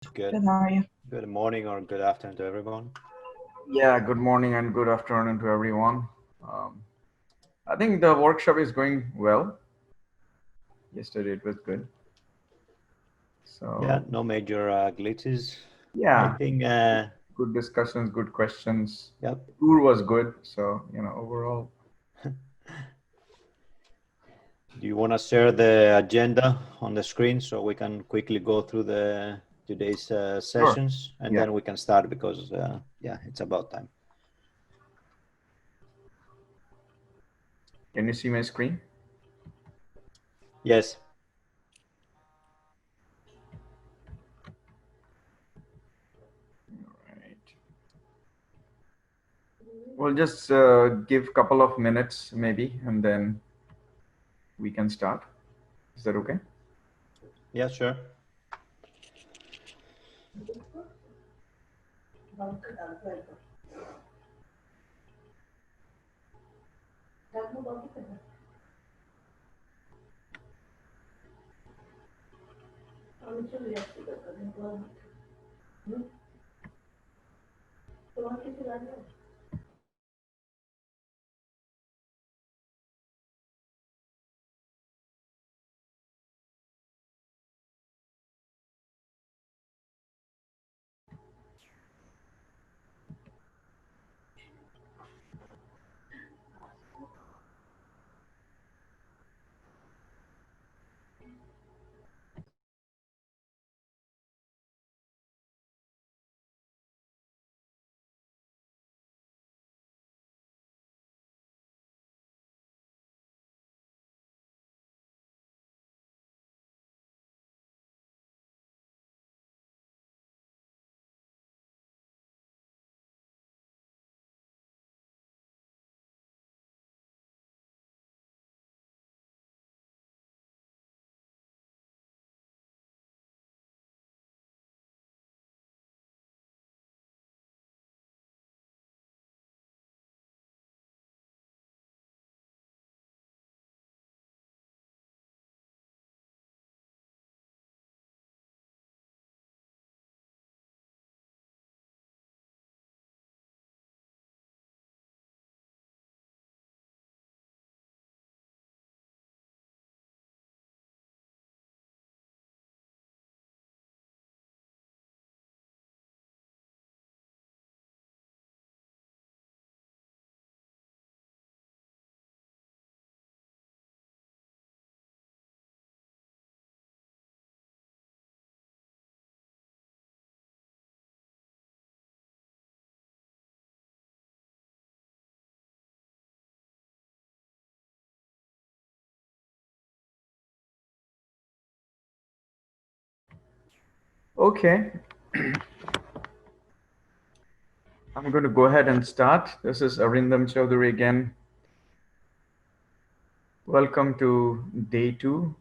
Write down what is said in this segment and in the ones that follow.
Good, Good, how are you? good morning or good afternoon to everyone. Yeah, good morning and good afternoon to everyone. Um, I think the workshop is going well. Yesterday it was good. Yeah, So, no major glitches. I yeah, think, good discussions, good questions. yep. The tour was good. So, overall. Do you want to share the agenda on the screen so we can quickly go through the today's Sure. sessions and Yeah. then we can start because, yeah, it's about time. Can you see my screen? Yes. All right. We'll just give a couple of minutes maybe and then we can start. Is that okay? Yeah, sure. Okay. I'm going to go ahead and start. This is Arindam Chaudhary again. Welcome to day 2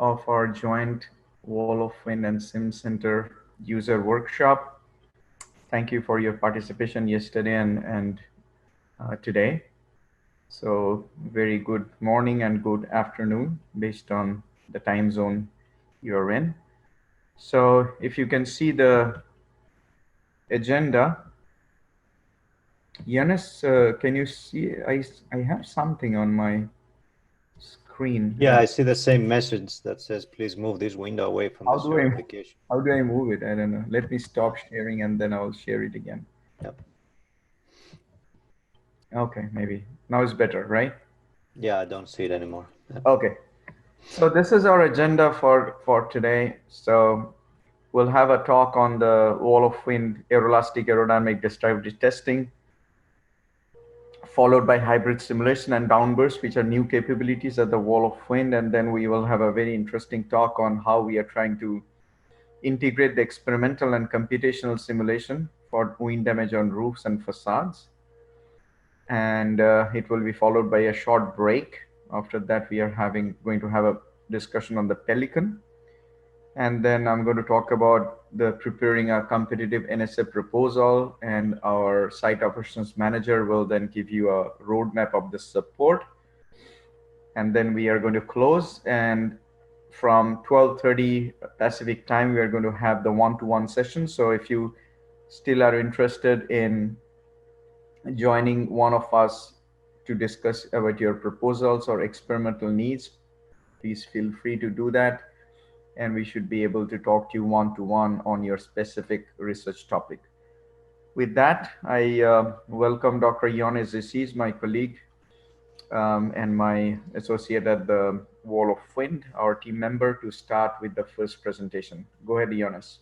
of our joint Wall of Wind and SimCenter user workshop. Thank you for your participation yesterday and today. So very good morning and good afternoon based on the time zone you're in. So if you can see the agenda, Yanis, can you see? I have something on my screen. Yeah, I see the same message that says, please move this window away from How the do share I application. how do I move it? I don't know. Let me stop sharing and then I'll share it again. Yep. Okay, maybe now it's better, right? Yeah, I don't see it anymore. Yep. Okay. So this is our agenda for today. So we'll have a talk on the wall of wind aeroelastic aerodynamic distributed testing, followed by hybrid simulation and downburst, which are new capabilities at the wall of wind. And then we will have a very interesting talk on how we are trying to integrate the experimental and computational simulation for wind damage on roofs and facades. And it will be followed by a short break. After that, we are going to have a discussion on the Pelican. And then I'm going to talk about the preparing a competitive NSF proposal, and our site operations manager will then give you a roadmap of the support. And then we are going to close and from 12:30 Pacific time, we are going to have the one-to-one session. So if you still are interested in joining one of us to discuss about your proposals or experimental needs, please feel free to do that. And we should be able to talk to you one-to-one on your specific research topic. With that, I welcome Dr. Ioannis Zissis, my colleague and my associate at the Wall of Wind, our team member, to start with the first presentation. Go ahead, Ioannis.